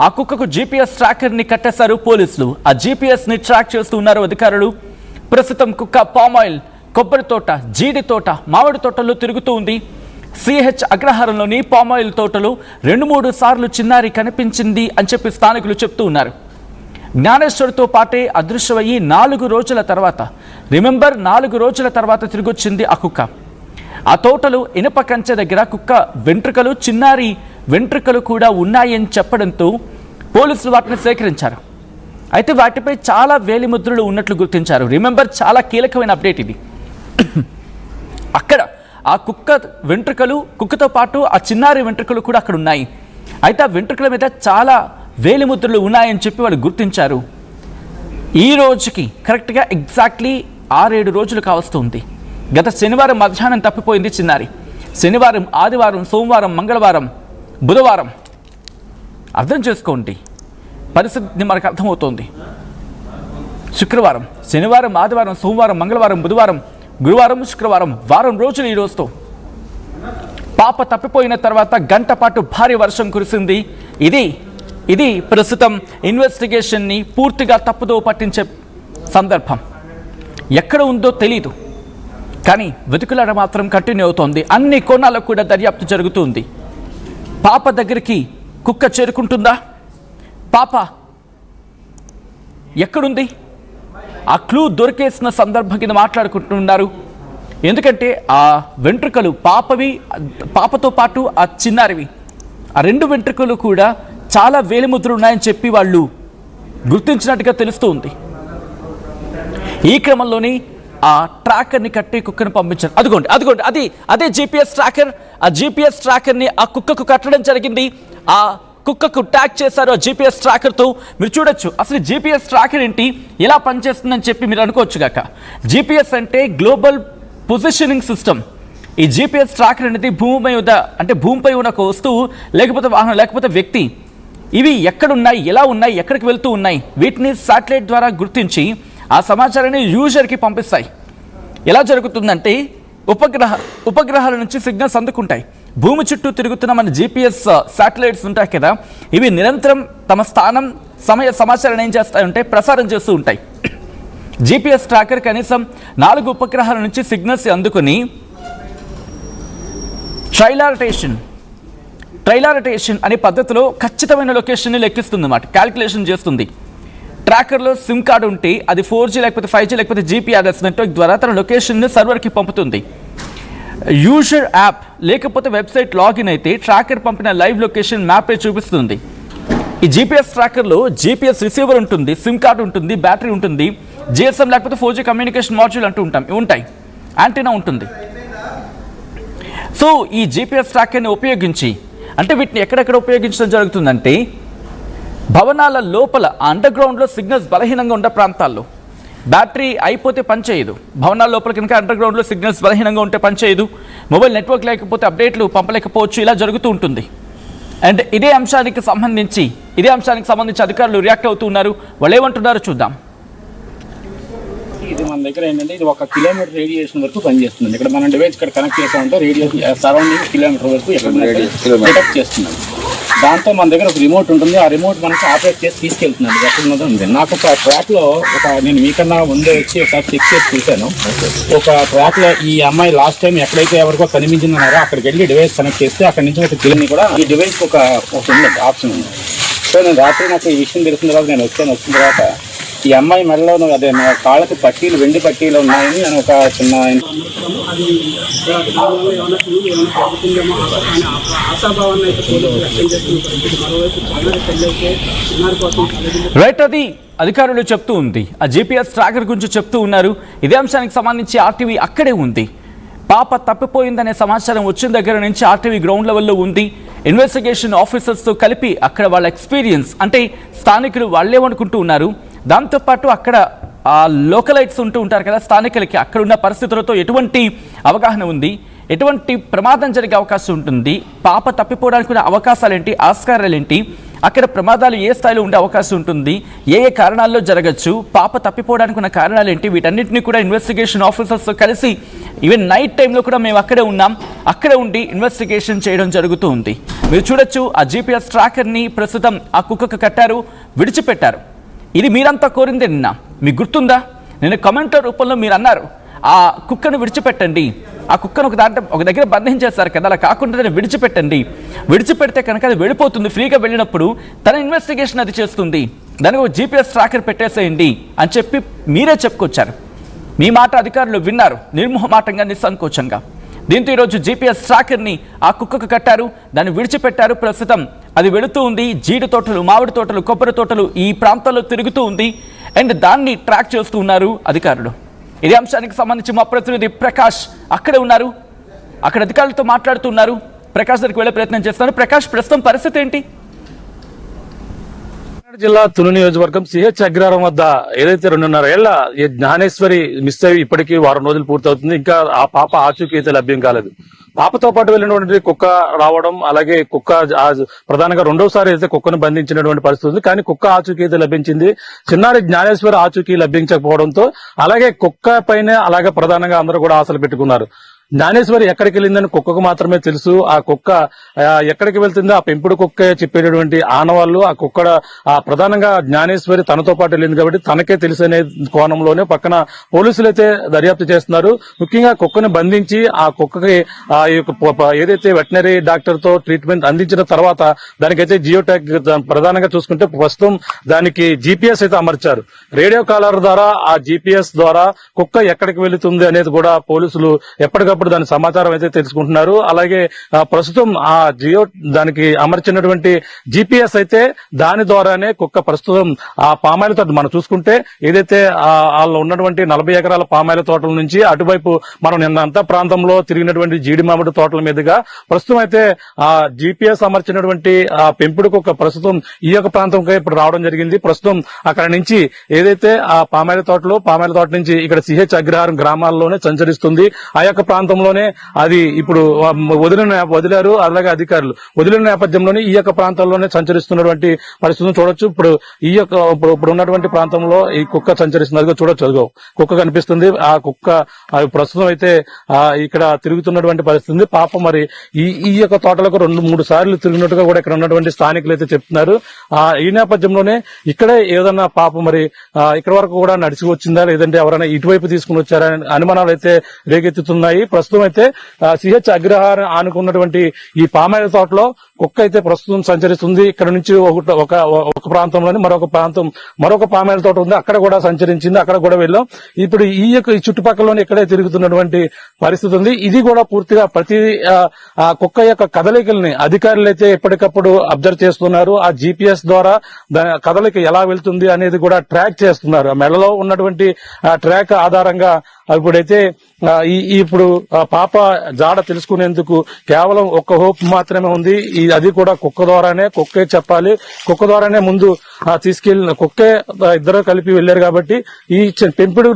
ఆ కుక్కకు GPS tracker ని కట్టేశారు పోలీసులు. ఆ జీపీఎస్ ని ట్రాక్ చేస్తూ ఉన్నారు అధికారులు. ప్రస్తుతం కుక్క పామాయిల్, కొబ్బరి తోట, జీడి తోట, మామిడి తోటల్లో తిరుగుతూ ఉంది. సిహెచ్ అగ్రహారంలోని పామాయిల్ తోటలో 2-3 సార్లు చిన్నారి కనిపించింది అని చెప్పి స్థానికులు చెప్తూ ఉన్నారు. జ్ఞానేశ్వర్తో పాటే అదృశ్యమయ్యి 4 రోజుల తర్వాత, 4 రోజుల తర్వాత తిరిగొచ్చింది ఆ కుక్క. ఆ తోటలు ఇనుప కంచె దగ్గర కుక్క వెంట్రుకలు, చిన్నారి వెంట్రుకలు కూడా ఉన్నాయని చెప్పడంతో పోలీసులు వాటిని సేకరించారు. అయితే వాటిపై చాలా వేలిముద్రలు ఉన్నట్లు గుర్తించారు. చాలా కీలకమైన అప్డేట్ ఇది. అక్కడ ఆ కుక్క వెంట్రుకలు, కుక్కతో పాటు ఆ చిన్నారి వెంట్రుకలు కూడా అక్కడ ఉన్నాయి. అయితే ఆ వెంట్రుకల మీద చాలా వేలిముద్రలు ఉన్నాయని చెప్పి వాళ్ళు గుర్తించారు. ఈ రోజుకి కరెక్ట్గా ఎగ్జాక్ట్లీ 6-7 రోజులు కావస్తుంది. గత శనివారం మధ్యాహ్నం తప్పిపోయింది చిన్నారి. శనివారం, ఆదివారం, సోమవారం, మంగళవారం, బుధవారం. అర్థం చేసుకోండి, పరిస్థితి మనకు అర్థమవుతోంది. శుక్రవారం, శనివారం, ఆదివారం, సోమవారం, మంగళవారం, బుధవారం, గురువారం, శుక్రవారం, వారం రోజులు ఈ రోజుతో. పాప తప్పిపోయిన తర్వాత గంట పాటు భారీ వర్షం కురిసింది. ఇది ప్రస్తుతం ఇన్వెస్టిగేషన్ని పూర్తిగా తప్పుదో పట్టించే సందర్భం. ఎక్కడ ఉందో తెలీదు, కానీ వెతుకులాట మాత్రం కంటిన్యూ అవుతోంది. అన్ని కోణాలకు కూడా దర్యాప్తు జరుగుతుంది. పాప దగ్గరికి కుక్క చేరుకుంటుందా? పాప ఎక్కడుంది? ఆ క్లూ దొరికేసిన సందర్భం కింద మాట్లాడుకుంటున్నారు. ఎందుకంటే ఆ వెంట్రుకలు పాపతో పాటు ఆ చిన్నారివి, ఆ 2 వెంట్రుకలు కూడా చాలా వేలిముద్రలు ఉన్నాయని చెప్పి వాళ్ళు గుర్తించినట్టుగా తెలుస్తూ ఉంది. ఈ క్రమంలోని ఆ ట్రాకర్ని కట్టి కుక్కను పంపించారు. అదిగోండి అదే జీపీఎస్ ట్రాకర్. ఆ జీపీఎస్ ట్రాకర్ని ఆ కుక్కకు కట్టడం జరిగింది. ఆ కుక్కకు ట్యాగ్ చేశారు ఆ జీపీఎస్ ట్రాకర్తో. మీరు చూడొచ్చు అసలు జీపీఎస్ ట్రాకర్ ఏంటి, ఎలా పనిచేస్తుందని చెప్పి మీరు అనుకోవచ్చు కాక. జీపీఎస్ అంటే గ్లోబల్ పొజిషనింగ్ సిస్టమ్. ఈ జీపీఎస్ ట్రాకర్ అనేది భూమిపై ఉన్న ఒక వస్తువు, లేకపోతే వాహనం, లేకపోతే వ్యక్తి, ఇవి ఎక్కడున్నాయి, ఎలా ఉన్నాయి, ఎక్కడికి వెళ్తూ ఉన్నాయి, వీటిని శాటిలైట్ ద్వారా గుర్తించి ఆ సమాచారాన్ని యూజర్కి పంపిస్తాయి. ఎలా జరుగుతుందంటే ఉపగ్రహాల నుంచి సిగ్నల్స్ అందుకుంటాయి. భూమి చుట్టూ తిరుగుతున్న మన జీపీఎస్ శాటిలైట్స్ ఉంటాయి కదా, ఇవి నిరంతరం తమ స్థానం, సమాచారాన్ని ఏం చేస్తాయంటే ప్రసారం చేస్తూ ఉంటాయి. జీపీఎస్ ట్రాకర్ కనీసం 4 ఉపగ్రహాల నుంచి సిగ్నల్స్ అందుకుని ట్రైలారిటేషన్ అనే పద్ధతిలో ఖచ్చితమైన లొకేషన్ని లెక్కిస్తుంది అన్నమాట, క్యాల్కులేషన్ చేస్తుంది. ట్రాకర్లో సిమ్ కార్డు ఉంటే అది 4G లేకపోతే 5G లేకపోతే GPRS నెట్వర్క్ ద్వారా తన లొకేషన్ని సర్వర్కి పంపుతుంది. యూజర్ యాప్ లేకపోతే వెబ్సైట్ లాగిన్ అయితే ట్రాకర్ పంపిన లైవ్ లొకేషన్ మ్యాపే చూపిస్తుంది. ఈ జీపీఎస్ ట్రాకర్లో జీపీఎస్ రిసీవర్ ఉంటుంది, సిమ్ కార్డు ఉంటుంది, బ్యాటరీ ఉంటుంది, GSM లేకపోతే 4G కమ్యూనికేషన్ మాడ్యూల్ ఉంటాయి, యాంటీనా ఉంటుంది. సో ఈ జీపీఎస్ ట్రాకర్ని ఉపయోగించి, అంటే వీటిని ఎక్కడెక్కడ ఉపయోగించడం జరుగుతుందంటే భవనాల లోపల అండర్ గ్రౌండ్లో సిగ్నల్స్ బలహీనంగా ఉండే ప్రాంతాల్లో, బ్యాటరీ అయిపోతే పనిచేయదు. భవనాల లోపల కనుక అండర్ గ్రౌండ్లో సిగ్నల్స్ బలహీనంగా ఉంటే పనిచేయదు, మొబైల్ నెట్వర్క్ లేకపోతే అప్డేట్లు పంపలేకపోవచ్చు, ఇలా జరుగుతూ ఉంటుంది. అండ్ ఇదే అంశానికి సంబంధించి అధికారులు రియాక్ట్ అవుతూ ఉన్నారు. వాళ్ళు ఏమంటున్నారో చూద్దాం. ఇది మన దగ్గర ఏంటంటే ఇది 1 కిలోమీటర్ రేడియేషన్ వరకు పనిచేస్తుంది. ఇక్కడ మన డివైస్ ఇక్కడ కనెక్ట్ చేసామంటే రేడియేషన్ సరౌండింగ్ కిలోమీటర్ వరకు డిటెక్ట్ చేస్తున్నాం. దాంతో మన దగ్గర ఒక రిమోట్ ఉంటుంది. ఆ రిమోట్ మనకి ఆపరేట్ చేసి తీసుకెళ్తున్నాను. ఎక్కడ ఉంది నాకు ఒక ట్రాక్లో నేను మీకన్నా ముందే వచ్చి ఒకసారి చెక్ చేసి చూశాను. ఒక ట్రాక్లో ఈ అమ్మాయి లాస్ట్ టైం ఎక్కడైతే ఎవరికో కనిపించిందన్నారో అక్కడికి వెళ్ళి డివైస్ కనెక్ట్ చేస్తే అక్కడి నుంచి ఒక కిలోని కూడా ఈ డివైస్ ఒక ఉంది, ఆప్షన్ ఉంది. సో నేను రాత్రి నాకు ఈ విషయం తెలిసిన తర్వాత నేను వచ్చిన తర్వాత ఈ అమ్మాయి మెడలో అదే నా కాళ్ళకి పట్టీలు, వెండి పట్టీలు ఉన్నాయని నేను ఒక చిన్న అది అధికారులు చెప్తూ ఉంది. ఆ జీపీఎస్ ట్రాకర్ గురించి చెప్తూ ఉన్నారు. ఇదే అంశానికి సంబంధించి ఆర్టీవీ అక్కడే ఉంది. పాప తప్పిపోయిందనే సమాచారం వచ్చిన దగ్గర నుంచి ఆర్టీవీ గ్రౌండ్ లెవెల్లో ఉంది. ఇన్వెస్టిగేషన్ ఆఫీసర్స్తో కలిపి అక్కడ వాళ్ళ ఎక్స్పీరియన్స్, అంటే స్థానికులు వాళ్ళేమనుకుంటూ ఉన్నారు, దాంతోపాటు అక్కడ ఆ లోకలైట్స్ ఉంటూ ఉంటారు కదా స్థానికులకి, అక్కడ ఉన్న పరిస్థితులతో ఎటువంటి అవగాహన ఉంది, ఎటువంటి ప్రమాదం జరిగే అవకాశం ఉంటుంది, పాప తప్పిపోవడానికి ఉన్న అవకాశాలు ఏంటి, ఆస్కారాలు ఏంటి, అక్కడ ప్రమాదాలు ఏ స్థాయిలో ఉండే అవకాశం ఉంటుంది, ఏ ఏ కారణాల్లో జరగచ్చు, పాప తప్పిపోవడానికి ఉన్న కారణాలు ఏంటి, వీటన్నిటిని కూడా ఇన్వెస్టిగేషన్ ఆఫీసర్స్తో కలిసి ఈవెన్ నైట్ టైంలో కూడా మేము అక్కడే ఉన్నాం, అక్కడే ఉండి ఇన్వెస్టిగేషన్ చేయడం జరుగుతూ ఉంది. మీరు చూడొచ్చు ఆ GPS ట్రాకర్ని ప్రస్తుతం ఆ కుక్కకు కట్టారు, విడిచిపెట్టారు. ఇది మీరంతా కోరిందే. నిన్న మీకు గుర్తుందా, నేను కమెంటర్ రూపంలో మీరు అన్నారు ఆ కుక్కను విడిచిపెట్టండి, ఆ కుక్కను ఒక దగ్గర బంధించేస్తారు కదా, అలా కాకుండా దాన్ని విడిచిపెట్టండి, విడిచిపెడితే కనుక అది వెళ్ళిపోతుంది, ఫ్రీగా వెళ్ళినప్పుడు తన ఇన్వెస్టిగేషన్ అది చేస్తుంది, దానికి ఒక GPS ట్రాకర్ పెట్టేసేయండి అని చెప్పి మీరే చెప్పుకొచ్చారు. మీ మాట అధికారులు విన్నారు నిర్మోహమాటంగా, నిస్సంకోచంగా. దీంతో ఈరోజు GPS ట్రాకర్ని ఆ కుక్కకు కట్టారు, దాన్ని విడిచిపెట్టారు. ప్రస్తుతం అది వెళుతూ ఉంది, జీడి తోటలు, మామిడి తోటలు, కొబ్బరి తోటలు ఈ ప్రాంతాల్లో తిరుగుతూ ఉంది. అండ్ దాన్ని ట్రాక్ చేస్తూ ఉన్నారు అధికారులు. ఇదే అంశానికి సంబంధించి మా ప్రతినిధి ప్రకాష్ అక్కడే ఉన్నారు, అక్కడ అధికారులతో మాట్లాడుతున్నారు. ప్రకాష్ దగ్గరికి వెళ్ళే ప్రయత్నం చేస్తున్నారు. ప్రకాష్, ప్రస్తుతం పరిస్థితి ఏంటి? జిల్లా తుని నియోజకవర్గం CH అగ్రహారం వద్ద ఏదైతే 2.5 ఏళ్ల జ్ఞానేశ్వరి మిస్ అయ్యి ఇప్పటికీ వారం రోజులు పూర్తవుతుంది. ఇంకా ఆ పాప ఆచూకీ అయితే లభ్యం కాలేదు. పాపతో పాటు వెళ్ళినటువంటి కుక్క రావడం, అలాగే కుక్క ప్రధానంగా రెండోసారి అయితే కుక్కను బంధించినటువంటి పరిస్థితి ఉంది. కానీ కుక్క ఆచూకీ అయితే లభించింది. చిన్నారి జ్ఞానేశ్వరి ఆచూకీ లభించకపోవడంతో అలాగే కుక్క పైన అలాగే ప్రధానంగా అందరూ కూడా ఆశలు పెట్టుకున్నారు. జ్ఞానేశ్వరి ఎక్కడికి వెళ్ళిందని కుక్కకు మాత్రమే తెలుసు. ఆ కుక్క ఎక్కడికి వెళ్తుందో ఆ పెంపుడు కుక్క చెప్పేటటువంటి ఆనవాళ్లు ఆ కుక్క ప్రధానంగా జ్ఞానేశ్వరి తనతో పాటు వెళ్ళింది కాబట్టి తనకే తెలుసనే కోణంలోనే పక్కన పోలీసులు అయితే దర్యాప్తు చేస్తున్నారు. ముఖ్యంగా కుక్కను బంధించి ఆ కుక్కకి ఏదైతే వెటనరీ డాక్టర్ తో ట్రీట్మెంట్ అందించిన తర్వాత దానికైతే జియోటాగ్ ప్రధానంగా చూసుకుంటే ప్రస్తుతం దానికి GPS అయితే అమర్చారు. రేడియో కాలర్ ద్వారా ఆ GPS ద్వారా కుక్క ఎక్కడికి వెళుతుంది అనేది కూడా పోలీసులు ఎప్పటికప్పుడు దాని సమాచారం అయితే తెలుసుకుంటున్నారు. అలాగే ప్రస్తుతం ఆ దానికి అమర్చినటువంటి GPS అయితే దాని ద్వారానే కుక్క ప్రస్తుతం ఆ పామాయిల తోట మనం చూసుకుంటే ఏదైతే వాళ్ళు ఉన్నటువంటి 40 ఎకరాల పామాయిల తోటల నుంచి అటువైపు మనం నిన్న అంత ప్రాంతంలో తిరిగినటువంటి జీడి మామిడి తోటల మీదుగా ప్రస్తుతం అయితే ఆ GPS అమర్చినటువంటి ఆ పెంపుడు కుక్క ప్రస్తుతం ఈ యొక్క ప్రాంతంకి ఇప్పుడు రావడం జరిగింది. ప్రస్తుతం అక్కడ నుంచి ఏదైతే ఆ పామాయిల తోట నుంచి ఇక్కడ CH అగ్రహారం గ్రామాల్లోనే సంచరిస్తుంది. ఆ యొక్క ప్రాంతంలోనే అది ఇప్పుడు వదిలారు. అలాగే అధికారులు వదిలిన నేపథ్యంలోనే ఈ యొక్క ప్రాంతాల్లోనే సంచరిస్తున్నటువంటి పరిస్థితిని చూడొచ్చు. ఇప్పుడు ఈ యొక్క ఇప్పుడు ఉన్నటువంటి ప్రాంతంలో ఈ కుక్క సంచరిస్తున్నదిగా చూడొచ్చు. అదిగో కుక్క కనిపిస్తుంది. ఆ కుక్క ప్రస్తుతం అయితే ఇక్కడ తిరుగుతున్నటువంటి పరిస్థితి. పాప మరి ఈ యొక్క తోటలకు 2-3 సార్లు తిరిగినట్టుగా కూడా ఇక్కడ ఉన్నటువంటి స్థానికులు అయితే చెప్తున్నారు. ఈ నేపథ్యంలోనే ఇక్కడే ఏదన్నా పాప మరి ఇక్కడ వరకు కూడా నడిచి వచ్చిందా లేదంటే ఎవరైనా ఇటువైపు తీసుకుని వచ్చారా అనుమానాలు అయితే రేకెత్తుతున్నాయి. ప్రస్తుతం అయితే CH అగ్రహారం ఆనుకున్నటువంటి ఈ పామాయిల తోటలో కుక్క అయితే ప్రస్తుతం సంచరిస్తుంది. ఇక్కడ నుంచి ఒక ప్రాంతంలోని మరొక పామాయిల తోట ఉంది, అక్కడ కూడా సంచరించింది, అక్కడ కూడా వెళ్ళాం. ఇప్పుడు ఈ చుట్టుపక్కలలోనే ఇక్కడే తిరుగుతున్నటువంటి పరిస్థితి ఉంది. ఇది కూడా పూర్తిగా ప్రతి కుక్క యొక్క కదలికల్ని అధికారులు అయితే ఎప్పటికప్పుడు అబ్జర్వ్ చేస్తున్నారు. ఆ GPS ద్వారా కదలిక ఎలా వెళ్తుంది అనేది కూడా ట్రాక్ చేస్తున్నారు. ఆ మెడలో ఉన్నటువంటి ట్రాక్ ఆధారంగా ఇప్పుడైతే ఇప్పుడు పాప జాడ తెలుసుకునేందుకు కేవలం ఒక్క హోప్ మాత్రమే ఉంది. అది కూడా కుక్క ద్వారానే, కుక్కే చెప్పాలి, కుక్క ద్వారానే ముందు తీసుకెళ్లిన కుక్కే ఇద్దరు కలిపి వెళ్లారు కాబట్టి ఈ పెంపుడు